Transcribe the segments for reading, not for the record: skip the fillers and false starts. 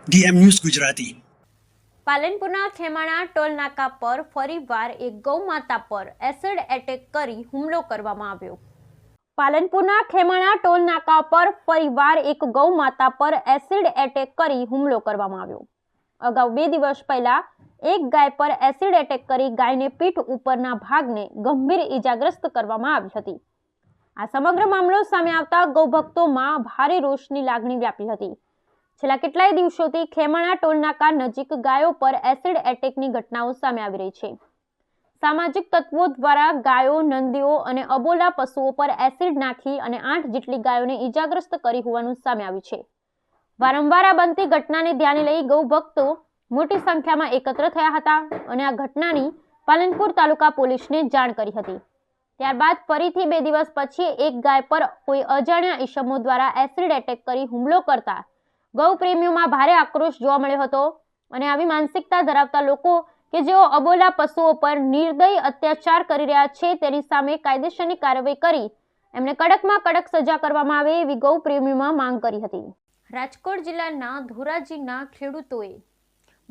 DM news Gujarati. પાલનપુરના Khemana toll નાકા પર ફરીવાર એક ગૌમાતા પર એસિડ એટેક કરી હુમલો કરવામાં આવ્યો। પાલનપુરના ખેમાણા ટોલ નાકા પર ફરીવાર એક ગૌમાતા પર એસિડ એટેક કરી હુમલો કરવામાં આવ્યો। અગાઉ 2 દિવસ પહેલા એક ગાય પર એસિડ એટેક કરી ગાયને પીઠ ઉપરના ભાગને ગંભીર ઈજાગ્રસ્ત કરવામાં આવી હતી। આ સમગ્ર મામલો સામે આવતા ગૌભક્તોમાં ભારે રોષની લાગણી વ્યાપી હતી। છેલ્લા કેટલાય દિવસોથી ખેમાણા ટોલનાકા નજીક ગાયો પર એસિડ એટેકની ઘટનાઓ સામે આવી રહી છે। સામાજિક તત્વો દ્વારા ગાયો, નંદીઓ અને અબોલા પશુઓ પર એસિડ નાખી અને 8 જેટલી ગાયોને ઈજાગ્રસ્ત કરી હોવાનું સામે આવ્યું છે। વારંવાર આ બનતી ઘટનાને ધ્યાને લઈ ગૌભક્તો મોટી સંખ્યામાં એકત્ર થયા હતા અને આ ઘટનાની પાલનપુર તાલુકા પોલીસને જાણ કરી હતી। ત્યારબાદ ફરીથી 2 દિવસ પછી એક ગાય પર કોઈ અજાણ્યા ઈસમો દ્વારા એસિડ એટેક કરી હુમલો કરતા ગૌ પ્રેમીઓમાં ભારે આક્રોશ જોવા મળ્યો હતો અને આવી માનસિકતા ધરાવતા લોકો કે જેઓ અબોલા પશુઓ પર નિર્દય અત્યાચાર કરી રહ્યા છે તેની સામે કાયદેસરની કાર્યવાહી કરી એમને કડકમાં કડક સજા કરવામાં આવે એવી ગૌ પ્રેમીઓમાં માંગ કરી હતી। રાજકોટ જિલ્લાના ધોરાજીના ખેડૂતોએ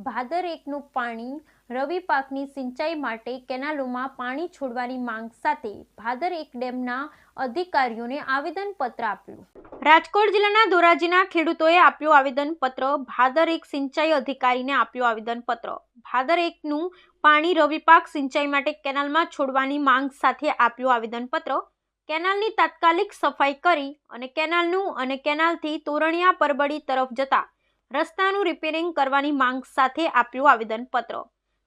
ભાદર 1નું પાણી રવિ પાકની સિંચાઈ માટે કેનાલોમાં પાણી છોડવાની માંગ સાથે ભાદર 1 ડેમના અધિકારીઓને આવેદનપત્ર આપ્યું। રાજકોટ જિલ્લાના ધોરાજીના ખેડૂતોએ આપ્યું આવેદનપત્ર। ભાદર 1 સિંચાઈ અધિકારીને આપ્યું આવેદનપત્ર। ભાદર 1નું પાણી રવિ પાક સિંચાઈ માટે કેનાલમાં છોડવાની માંગ સાથે આપ્યું આવેદનપત્ર। કેનાલની તાત્કાલિક સફાઈ કરી અને કેનાલનું અને કેનાલથી તોરણિયા પરબડી તરફ જતા રસ્તાનું રિપેરિંગ કરવાની માંગ સાથે આપ્યું આવેદનપત્ર।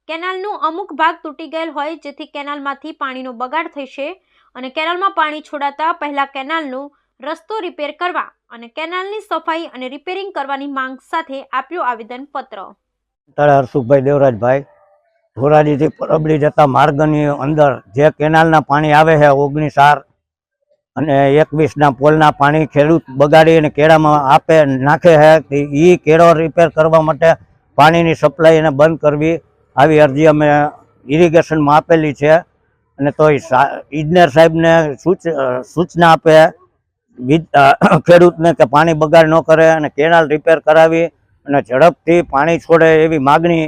કેનાલનું અમુક ભાગ તૂટી ગયેલ હોય જેથી કેનાલમાંથી પાણીનો બગાડ થશે અને કેનાલમાં પાણી છોડાતા પહેલા કેનાલનો રસ્તો રિપેર કરવા અને કેનાલની સફાઈ અને રિપેરિંગ કરવાની માંગ સાથે આપ્યું આવેદનપત્ર। હરસુખભાઈ દેવરાજભાઈ, ધોરાજીથી પરબડી જતા માર્ગની અંદર જે કેનાલના પાણી આવે છે 19 અને 21ના પોલના પાણી ખેડૂત બગાડી અને કેળામાં આપે નાખે છે, એ કેળો રિપેર કરવા માટે પાણીની સપ્લાય એને બંધ કરવી આવી અરજી અમે ઇરિગેશનમાં આપેલી છે અને તો ઇજનેર સાહેબને સૂચના આપે ખેડૂતને કે પાણી બગાડ ન કરે અને કેનાલ રિપેર કરાવી અને ઝડપથી પાણી છોડે એવી માગણી,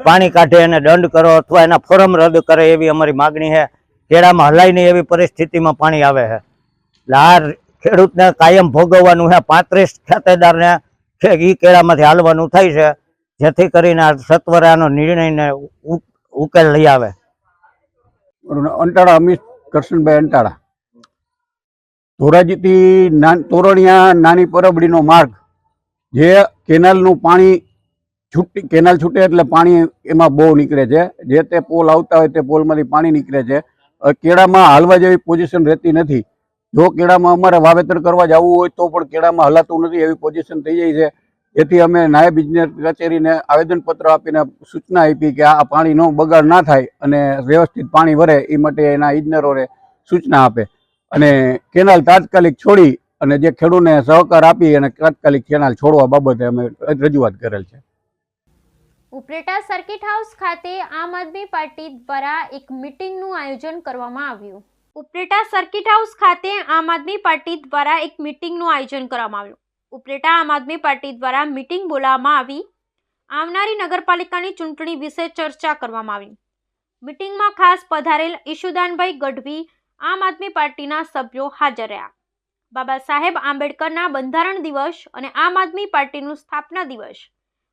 પાણી કાઢે અને દંડ કરો અથવા એના ફોરમ રદ કરે એવી અમારી માગણી છે। કેળામાં હલાય નહીં એવી પરિસ્થિતિમાં પાણી આવે છે એટલે આ ખેડૂતને કાયમ ભોગવવાનું છે। 35 ખાતેદારને એ કેળામાંથી હાલવાનું થાય છે જેથી કરીને આ સત્વરે આનો નિર્ણયને ઉકેલ લઈ આવે। અંટાળા અમિત કરશનભાઈ અંટાળા, ધોરાજીથી તોરણિયા નાની પરબડીનો માર્ગ, જે કેનાલનું પાણી કેનાલ છૂટે એટલે પાણી એમાં બહુ નીકળે છે, જે તે પોલ આવતા હોય તે પોલમાંથી પાણી નીકળે છે। કેળામાં હાલવા જેવી પોઝિશન રહેતી નથી। જો કેળામાં અમારે વાવેતર કરવા જવું હોય તો પણ કેળામાં હલાતું નથી એવી પોઝિશન થઈ જાય છે। જેથી અમે નાયબ ઇજનેર કચેરીને આવેદનપત્ર આપીને સૂચના આપી કે આ પાણીનો બગાડ ના થાય અને વ્યવસ્થિત પાણી વરે એ માટે એના ઇજનેરોને સૂચના આપે અને કેનાલ તાત્કાલિક છોડી અને જે ખેડૂતને સહકાર આપી અને તાત્કાલિક કેનાલ છોડવા બાબતે અમે રજૂઆત કરેલ છે। ઉપલેટા સર્કિટ હાઉસ ખાતે આમ આદમી પાર્ટી દ્વારા એક મીટિંગનું આયોજન કરવામાં આવ્યું। ઉપલેટા સર્કિટ હાઉસ ખાતે આમ આદમી પાર્ટી દ્વારા એક મીટિંગનું આયોજન કરવામાં આવ્યું। ઉપલેટા આમ આદમી પાર્ટી દ્વારા મીટિંગ બોલાવવામાં આવી। આવનારી નગરપાલિકાની ચૂંટણી વિશે ચર્ચા કરવામાં આવી। મીટિંગમાં ખાસ પધારેલ ઈશુદાનભાઈ ગઢવી આમ આદમી પાર્ટીના સભ્યો હાજર રહ્યા। બાબા સાહેબ આંબેડકરના બંધારણ દિવસ અને આમ આદમી પાર્ટીનું સ્થાપના દિવસ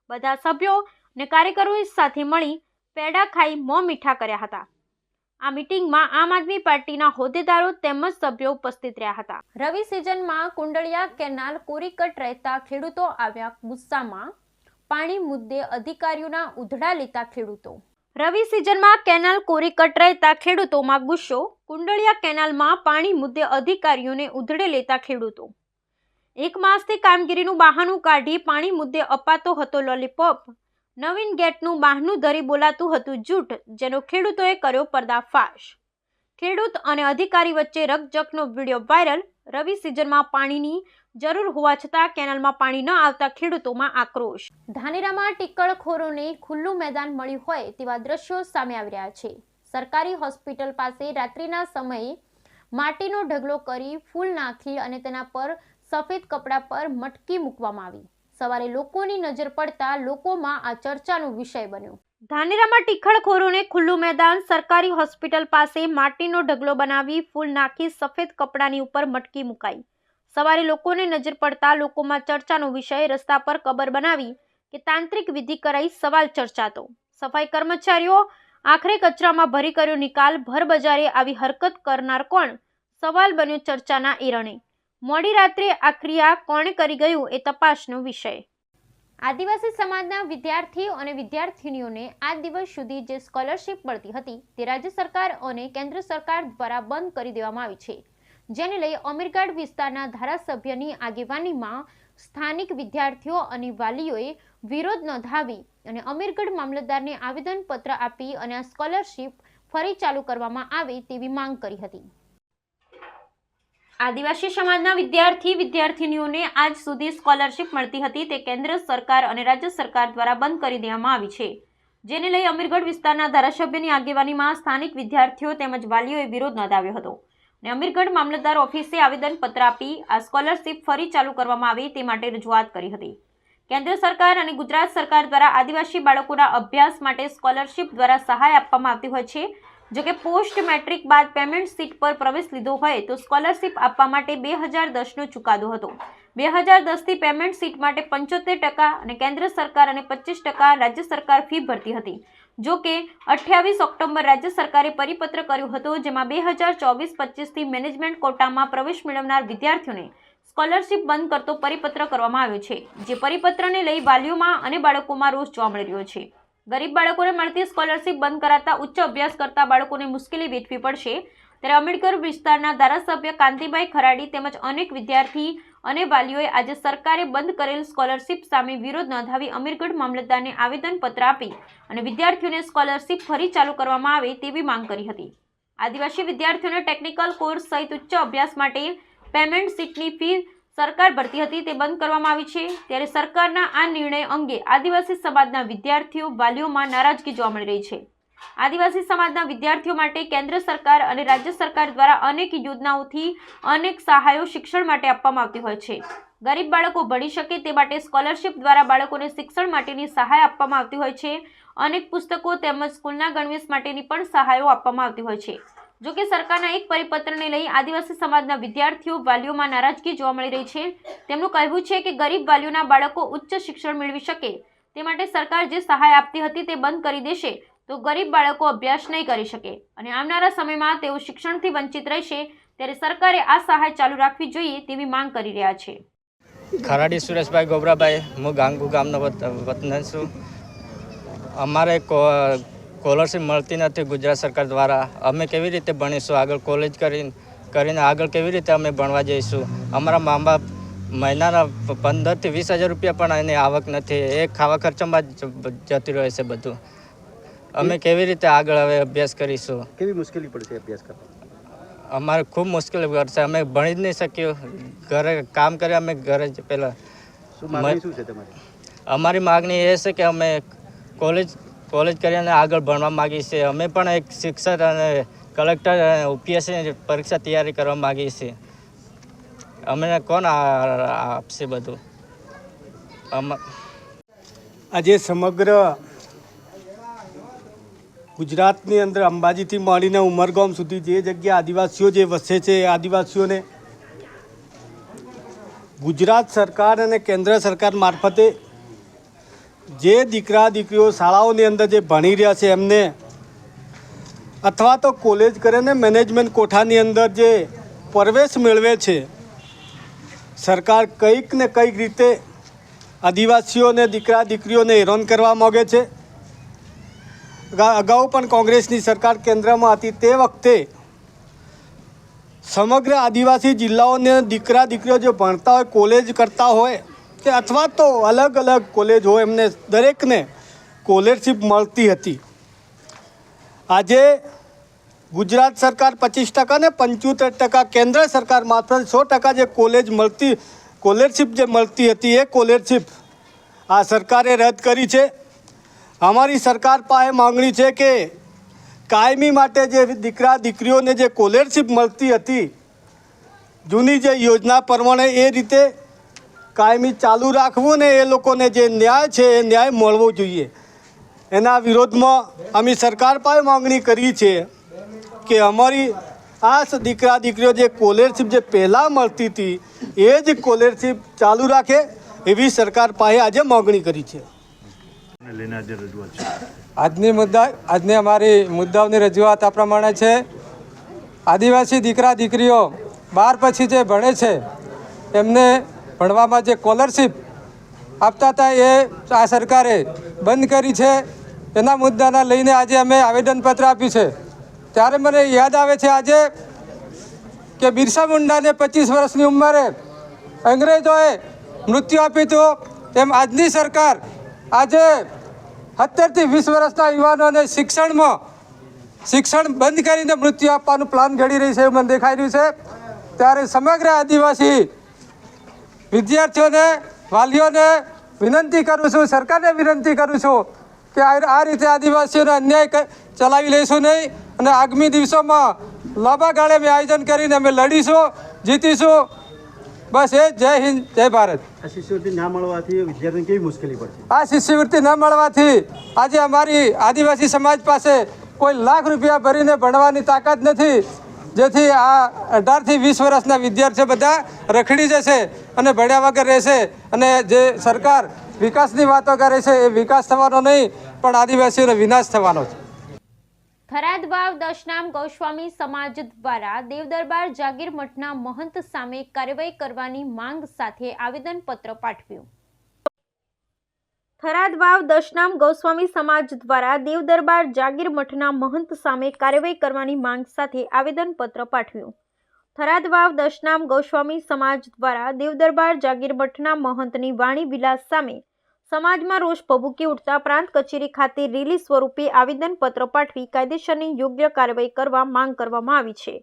બધા સભ્યો અને કાર્યકરો સાથે મળી પેડા ખાઈ મોં મીઠા કર્યા હતા। આ મીટિંગમાં આમ આદમી પાર્ટીના હોદ્દેદારો તેમજ સભ્યો ઉપસ્થિત રહ્યા હતા। રવિ સિઝનમાં કુંડળિયા કેનાલ કોરીકટ રહેતા ખેડૂતો આવ્યા ગુસ્સામાં, પાણી મુદ્દે અધિકારીઓના ઉધડા લેતા ખેડૂતો। રવિ સિઝનમાં કેનાલ કોરીકટ રહેતા ખેડૂતોમાં ગુસ્સો, કુંડળિયા કેનાલમાં પાણી મુદ્દે અધિકારીઓને ઉધડે લેતા ખેડૂતો। 1 માસથી કામગીરીનું બહાનું કાઢી પાણી મુદ્દે અપાતો હતો લોલીપોપ, નવીન ગેટનું બહાનું ધરી બોલાતું હતું જૂઠ, જેનો ખેડૂતોએ કર્યો પર્દાફાશ। ખેડૂત અને અધિકારી વચ્ચે રકઝકનો વિડીયો વાયરલ। રવિ સિઝનમાં પાણીની જરૂર હોવા છતાં કેનાલમાં પાણી ન આવતા ખેડૂતોમાં આક્રોશ। ધાનેરામાં ટિક્કરખોરોને ખુલ્લું મેદાન મળ્યું હોય તેવા દ્રશ્યો સામે આવી રહ્યા છે। સરકારી હોસ્પિટલ પાસે રાત્રિના સમયે માટીનો ઢગલો કરી ફૂલ નાખી અને તેના પર સફેદ કપડા પર મટકી મૂકવામાં આવી। સવારે લોકોની નજર પડતા લોકોમાં આ ચર્ચાનો વિષય બન્યો. ધાનેરામાં ટીખળખોરોને ખુલ્લું મેદાન, સરકારી હોસ્પિટલ પાસે માટીનો ઢગલો બનાવી ફૂલ નાખી સફેદ કપડાની ઉપર મટકી મુકાઈ. સવારે લોકોને નજર પડતા લોકોમાં ચર્ચાનો વિષય, રસ્તા પર કબર બનાવી કે તાંત્રિક વિધિ કરાઈ સવાલ ચર્ચાતો. સફાઈ કર્મચારીઓ આખરે કચરામાં ભરી કર્યો નિકાલ, ભર બજારે આવી હરકત કરનાર કોણ? સવાલ બન્યો ચર્ચાના એરણે. મોડી રાત્રે આ ક્રિયા કોણે કરી ગયું એ તપાસનો વિષય. આદિવાસી સમાજના વિદ્યાર્થીઓ અને વિદ્યાર્થિનીઓને આ દિવસ સુધી જે સ્કોલરશીપ મળતી હતી તે રાજ્ય સરકાર અને કેન્દ્ર સરકાર દ્વારા બંધ કરી દેવામાં આવી છે, જેને લઈ અમીરગઢ વિસ્તારના ધારાસભ્યની આગેવાનીમાં સ્થાનિક વિદ્યાર્થીઓ અને વાલીઓએ વિરોધ નોંધાવી અને અમીરગઢ મામલતદારને આવેદનપત્ર આપી અને આ સ્કોલરશીપ ફરી ચાલુ કરવામાં આવે તેવી માંગ કરી હતી. આદિવાસી સમાજના વિદ્યાર્થીનીઓને આજ સુધી સ્કોલરશીપ મળતી હતી તે કેન્દ્ર સરકાર અને રાજ્ય સરકાર દ્વારા બંધ કરી દેવામાં આવી છે, જેને લઈ અમીરગઢ વિસ્તારના ધારાસભ્યની આગેવાનીમાં સ્થાનિક વિદ્યાર્થીઓ તેમજ વાલીઓએ વિરોધ નોંધાવ્યો હતો અને અમીરગઢ મામલતદાર ઓફિસે આવેદનપત્ર આપી આ સ્કોલરશીપ ફરી ચાલુ કરવામાં આવે તે માટે રજૂઆત કરી હતી. કેન્દ્ર સરકાર અને ગુજરાત સરકાર દ્વારા આદિવાસી બાળકોના અભ્યાસ માટે સ્કોલરશીપ દ્વારા સહાય આપવામાં આવતી હોય છે. જોકે પોસ્ટ મેટ્રિક બાદ પેમેન્ટ સીટ પર પ્રવેશ લીધો હોય તો સ્કોલરશીપ આપવા માટે 2010નો ચુકાદો હતો. 2010થી પેમેન્ટ સીટ માટે 75% અને કેન્દ્ર સરકાર અને 25% રાજ્ય સરકાર ફી ભરતી હતી. જોકે 28 ઓક્ટોબર રાજ્ય સરકારે પરિપત્ર કર્યો હતો, જેમાં 2024-25થી મેનેજમેન્ટ કોટામાં પ્રવેશ મેળવનાર વિદ્યાર્થીઓને સ્કોલરશીપ બંધ કરતો પરિપત્ર કરવામાં આવ્યો છે, જે પરિપત્રને લઈ વાલીઓમાં અને બાળકોમાં રોષ જોવા મળી રહ્યો છે. ગરીબ બાળકોને મળતી સ્કોલરશીપ બંધ કરાતા ઉચ્ચ અભ્યાસ કરતા બાળકોને મુશ્કેલી વેઠવી પડશે, ત્યારે અમીરગઢ વિસ્તારના ધારાસભ્ય કાંતિભાઈ ખરાડી તેમજ અનેક વિદ્યાર્થી અને વાલીઓએ આજે સરકારે બંધ કરેલ સ્કોલરશીપ સામે વિરોધ નોંધાવી અમીરગઢ મામલતદારને આવેદનપત્ર આપી અને વિદ્યાર્થીઓને સ્કોલરશીપ ફરી ચાલુ કરવામાં આવે તેવી માંગ કરી હતી. આદિવાસી વિદ્યાર્થીઓને ટેકનિકલ કોર્સ સહિત ઉચ્ચ અભ્યાસ માટે પેમેન્ટ સીટની ફી સરકાર ભરતી હતી તે બંધ કરવામાં આવી છે, ત્યારે સરકારના આ નિર્ણય અંગે આદિવાસી સમાજના વિદ્યાર્થીઓ વાલીઓમાં નારાજગી જોવા મળી રહી છે. આદિવાસી સમાજના વિદ્યાર્થીઓ માટે કેન્દ્ર સરકાર અને રાજ્ય સરકાર દ્વારા અનેક યોજનાઓથી અનેક સહાયો શિક્ષણ માટે આપવામાં આવતી હોય છે. ગરીબ બાળકો ભણી શકે તે માટે સ્કોલરશીપ દ્વારા બાળકોને શિક્ષણ માટેની સહાય આપવામાં આવતી હોય છે. અનેક પુસ્તકો તેમજ સ્કૂલના ગણવેશ માટેની પણ સહાયો આપવામાં આવતી હોય છે. જોકે સરકારના એક પરિપત્રને લઈ આદિવાસી સમાજના વિદ્યાર્થીઓ વાલીઓમાં નારાજગી જોવા મળી રહી છે. તેમનું કહેવું છે કે ગરીબ વાલીઓના બાળકો ઉચ્ચ શિક્ષણ મેળવી શકે તે માટે સરકાર જે સહાય આપતી હતી તે બંધ કરી દેશે તો ગરીબ બાળકો અભ્યાસ નહીં કરી શકે અને આવનારા સમયમાં તેઓ શિક્ષણથી વંચિત રહેશે, ત્યારે સરકારે આ સહાય ચાલુ રાખવી જોઈએ તેવી માંગ કરી રહ્યા છે. ખરાડી સુરેશભાઈ ગોબરાભાઈ, હું ગાંગુ ગામનો વતન છું. અમારે સ્કોલરશીપ મળતી નથી ગુજરાત સરકાર દ્વારા. અમે કેવી રીતે ભણીશું આગળ? કોલેજ કરીને આગળ કેવી રીતે અમે ભણવા જઈશું? અમારા મા બાપ મહિનાના 15,000 થી 20,000 રૂપિયા પણ એની આવક નથી. એ ખાવા ખર્ચામાં જ જતી રહે છે બધું. અમે કેવી રીતે આગળ હવે અભ્યાસ કરીશું? કેવી મુશ્કેલી પડશે અભ્યાસ કરવા? અમારે ખૂબ મુશ્કેલી પડશે. અમે ભણી જ નહીં શક્યું. ઘરે કામ કરે અમે ઘરે જ પહેલાં. શું માગણી શું છે તમારી? અમારી માગણી એ છે કે અમે કોલેજ કરીને આગળ ભણવા માગીએ છીએ. અમે પણ એક શિક્ષક અને કલેક્ટર UPSC પરીક્ષા તૈયારી કરવા માગીએ છીએ. અમને કોણ આપશે બધું? આજે સમગ્ર ગુજરાતની અંદર અંબાજીથી માંડીને ઉમરગામ સુધી જે જગ્યા આદિવાસીઓ જે વસે છે એ આદિવાસીઓને ગુજરાત સરકાર અને કેન્દ્ર સરકાર મારફતે જે દીકરા દીકરીઓ શાળાઓની અંદર જે ભણી રહ્યા છે એમને અથવા તો કોલેજ કરીને મેનેજમેન્ટ કોઠાની અંદર જે પ્રવેશ મેળવે છે, સરકાર કંઈક ને કંઈક રીતે આદિવાસીઓને દીકરા દીકરીઓને હેરાન કરવા માગે છે. અગાઉ પણ કોંગ્રેસની સરકાર કેન્દ્રમાં હતી તે વખતે સમગ્ર આદિવાસી જિલ્લાઓને દીકરા દીકરીઓ જે ભણતા હોય, કોલેજ કરતા હોય કે અથવા તો અલગ અલગ કોલેજ હોય, એમને દરેકને સ્કોલરશીપ મળતી હતી. આજે ગુજરાત સરકાર 25% ને 75% કેન્દ્ર સરકાર માત્ર 100% જે સ્કોલરશીપ જે મળતી હતી એ સ્કોલરશીપ આ સરકારે રદ કરી છે. અમારી સરકાર પાસે માંગણી છે કે કાયમી માટે જે દીકરા દીકરીઓને જે સ્કોલરશીપ મળતી હતી જૂની જે યોજના પ્રમાણે એ રીતે કાયમી ચાલુ રાખવું ને એ લોકોને જે ન્યાય છે એ ન્યાય મળવો જોઈએ. એના વિરોધમાં અમે સરકાર પાસે માંગણી કરી છે કે અમારી આ દીકરા દીકરીઓ જે સ્કોલરશીપ જે પહેલાં મળતી હતી એ જ સ્કોલરશીપ ચાલુ રાખે એવી સરકાર પાસે આજે માંગણી કરી છે. આજની અમારી મુદ્દાઓની રજૂઆત આ પ્રમાણે છે. આદિવાસી દીકરા દીકરીઓ 12 પછી જે ભણે છે એમને ભણવામાં જે સ્કોલરશીપ આપતા હતા એ આ સરકારે બંધ કરી છે. એના મુદ્દાના લઈને આજે અમે આવેદનપત્ર આપ્યું છે. ત્યારે મને યાદ આવે છે આજે કે બિરસા મુંડાને 25 વર્ષની ઉંમરે અંગ્રેજોએ મૃત્યુ આપ્યું હતું, એમ આજની સરકાર આજે 17 થી 20 વર્ષના યુવાનોને શિક્ષણ બંધ કરીને મૃત્યુ આપવાનું પ્લાન ઘડી રહી છે એવું મને દેખાઈ રહ્યું છે. ત્યારે સમગ્ર આદિવાસી વિદ્યાર્થીઓને, વાલીઓને વિનંતી કરું છું, સરકારને વિનંતી કરું છું કે આ રીતે આદિવાસીઓનો અન્યાય ચલાવી લઈશું નહીં અને આગામી દિવસોમાં લાંબા ગાળે અમે આયોજન કરીને અમે લડીશું, જીતીશું. બસ એ જય હિન્દ, જય ભારત. આ શિષ્યવૃત્તિ ના મળવાથી વિદ્યાર્થીઓને કેવી મુશ્કેલી પડશે? આ શિષ્યવૃત્તિ ન મળવાથી આજે અમારી આદિવાસી સમાજ પાસે કોઈ લાખ રૂપિયા ભરીને ભણવાની તાકાત નથી, જેથી આ 18 થી 20 વર્ષના વિદ્યાર્થીઓ બધા રખડી જશે અને ભણ્યા વગર રહેશે. અને જે સરકાર વિકાસની વાતો કરે છે એ વિકાસ થવાનો નહીં પણ આદિવાસીઓનો વિનાશ થવાનો છે. થરાદ વાવ દશનામ ગોસ્વામી સમાજ દ્વારા દેવદરબાર જાગીર મઠના મહંત સામે કાર્યવાહી કરવાની માંગ સાથે આવેદનપત્ર પાઠવ્યું. થરાદ વાવ દશનામ ગોસ્વામી સમાજ દ્વારા દેવદરબાર જાગીર મઠના મહંત સામે કાર્યવાહી કરવાની માંગ સાથે આવેદનપત્ર પાઠવ્યું. થરાદ વાવ દશનામ ગોસ્વામી સમાજ દ્વારા દેવદરબાર જાગીર મઠના મહંતની વાણી વિલાસ સામે સમાજમાં રોષ ભભૂકી ઉઠતા પ્રાંત કચેરી ખાતે રેલી સ્વરૂપે આવેદનપત્ર પાઠવી કાયદેસરની યોગ્ય કાર્યવાહી કરવા માંગ કરવામાં આવી છે.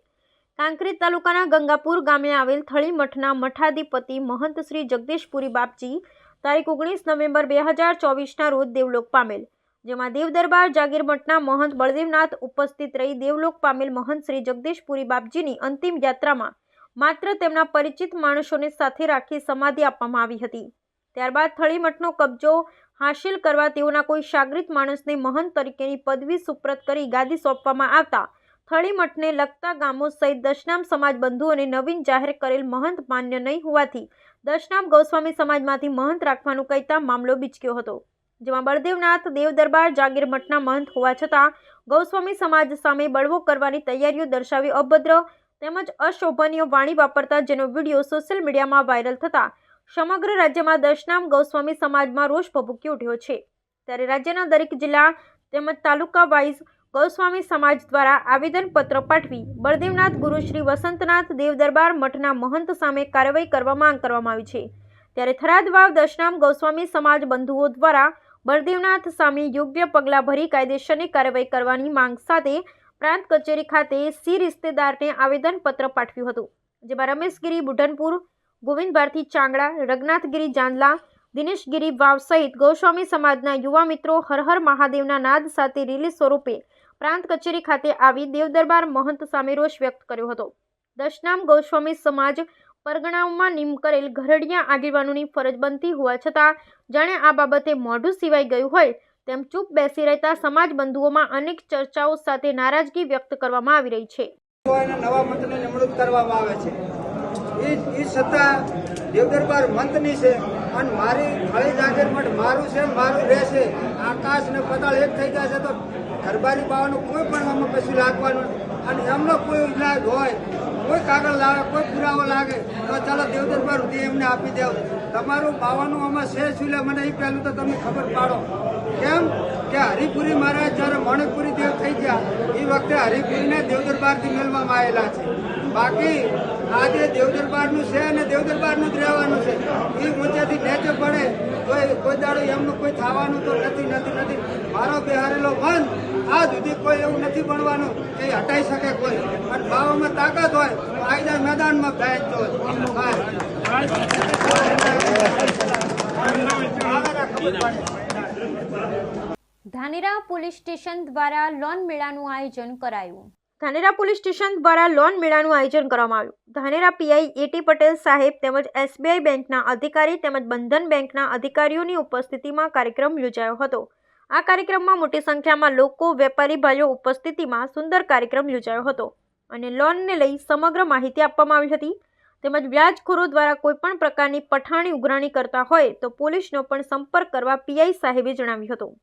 કાંકરેજ તાલુકાના ગંગાપુર ગામે આવેલ થળી મઠના મઠાધિપતિ મહંત શ્રી જગદીશપુરી બાપજી તારીખ 19 નવેમ્બર 2024ના રોજ દેવલોક પામેલ, જેમાં દેવદરબાર જાગીર મઠના મહંત બળદેવનાથ ઉપસ્થિત રહી દેવલોક પામેલ મહંત શ્રી જગદીશપુરી બાપજીની અંતિમ યાત્રામાં માત્ર તેમના પરિચિત માણસોને સાથે રાખી સમાધિ આપવામાં આવી હતી. ત્યારબાદ થળી મઠનો કબજો હાંસિલ કરવા તેઓના કોઈ શાગરિત માણસને મહંત તરીકેની પદવી સુપ્રત કરી ગાદી સોંપવામાં આવતા થળી મઠને લગતા ગામો સહિત દશનામ સમાજ બંધુઓને નવીન જાહેર કરેલ મહંત માન્ય નહીં હોવાથી દશનામ ગોસ્વામી સમાજમાંથી મહંત રાખવાનું કહેતા મામલો બીચક્યો હતો, જેમાં બળદેવનાથ દેવદરબાર જાગીર મઠના મહંત હોવા છતાં ગોસ્વામી સમાજ સામે બળવો કરવાની તૈયારીઓ દર્શાવી અભદ્ર તેમજ અશોભનીય વાણી વાપરતા જેનો વિડીયો સોશિયલ મીડિયામાં વાયરલ થતા સમગ્ર રાજ્યમાં દશનામ ગોસ્વામી સમાજમાં રોષ ભભૂકી ઉઠ્યો છે. ત્યારે રાજ્યના દરેક જિલ્લા તેમજ તાલુકા વાઇઝ ગોસ્વામી સમાજ દ્વારા આવેદનપત્ર પાઠવી બળદેવનાથ ગુરુ શ્રી વસંતનાથ દેવદરબાર મઠના મહંત સામે કાર્યવાહી કરવા માંગ કરવામાં આવી છે. ત્યારે થરાદ વાવ દશનામ ગોસ્વામી સમાજ બંધુઓ દ્વારા બળદેવનાથ સામે યોગ્ય પગલાં ભરી કાયદેસરની કાર્યવાહી કરવાની માંગ સાથે પ્રાંત કચેરી ખાતે સી રિશ્તેદારને આવેદનપત્ર પાઠવ્યું હતું, જેમાં રમેશગીરી બુઢનપુર, ગોવિંદ ભારતી ચાંગડા, રઘનાથગીરી ચાંદલા, દિનેશગીરી વાવ સહિત ગોસ્વામી સમાજના યુવા મિત્રો હર હર મહાદેવના નાદ સાથે રેલી સ્વરૂપે પ્રાંત કચેરી ખાતે આવી દેવદરબાર મહંત સામે રોષ વ્યક્ત કર્યો હતો. દશનામ ગોસ્વામી સમાજ પરગણાઓમાં નિમ કરેલ ઘરડિયા આગેવાનોની ફરજ બનતી હોવા છતાં જાણે આ બાબતે મોઢું સિવાય ગયું હોય તેમ ચૂપ બેસી રહેતા સમાજ બંધુઓમાં અનેક ચર્ચાઓ સાથે નારાજગી વ્યક્ત કરવામાં આવી રહી છે. નવા મંત્રની નિમણૂક કરવામાં આવે છે. એ સત્તા દેવદરબાર મંતની છે અને મારી થળી જાગીર મઠ મારું છે, મારું રહેશે. આકાશ ને પતાળ એક થઈ જશે તો ઘરબારી પાવાનું કોઈ પણ આમાં કશું લાગવાનું અને એમનો કોઈ ઇલાજ હોય, કોઈ કાગળ લાગે, કોઈ પુરાવો લાગે તો ચાલો દેવદરબાર સુધી એમને આપી દેવું. તમારું બાવાનું આમાં છે શું લે મને એ પહેલું તો તમે ખબર પાડો. કેમ કે હરિપુરી મહારાજ જ્યારે મણિપુરી દેવ થઈ ગયા એ વખતે હરિપુરીને દેવદરબારથી મેળવામાં આવેલા છે. બાકી આજે દેવદરબારનું છે અને દેવદરબારનું જ રહેવાનું છે. એ ઊંચેથી નીચે પડે તો કોઈ દાડો એમનું કોઈ થવાનું તો નથી. મારો બિહારેલો મન આ સુધી કોઈ એવું નથી બનવાનું કે હટાઈ શકે કોઈ. અને બાવામાં તાકાત હોય તો આઈદા મેદાનમાં ગાય ધાનેરા પોલીસ સ્ટેશન દ્વારા લોન મેળાનું આયોજન કરાયું. ધાનેરા પોલીસ સ્ટેશન દ્વારા લોન મેળાનું આયોજન કરવામાં આવ્યું. ધાનેરા પીઆઈ એટી પટેલ સાહેબ તેમજ એસબીઆઈ બેંકના અધિકારી તેમજ બંધન બેંકના અધિકારીઓની ઉપસ્થિતિમાં કાર્યક્રમ યોજાયો હતો. આ કાર્યક્રમમાં મોટી સંખ્યામાં લોકો, વેપારી ભાઈઓ ઉપસ્થિતિમાં સુંદર કાર્યક્રમ યોજાયો હતો અને લોનને લઈ સમગ્ર માહિતી આપવામાં આવી હતી. તેમજ વ્યાજખોરો દ્વારા કોઈપણ પ્રકારની પઠાણી ઉઘરાણી કરતા હોય તો પોલીસનો પણ સંપર્ક કરવા પીઆઈ સાહેબે જણાવ્યું હતું.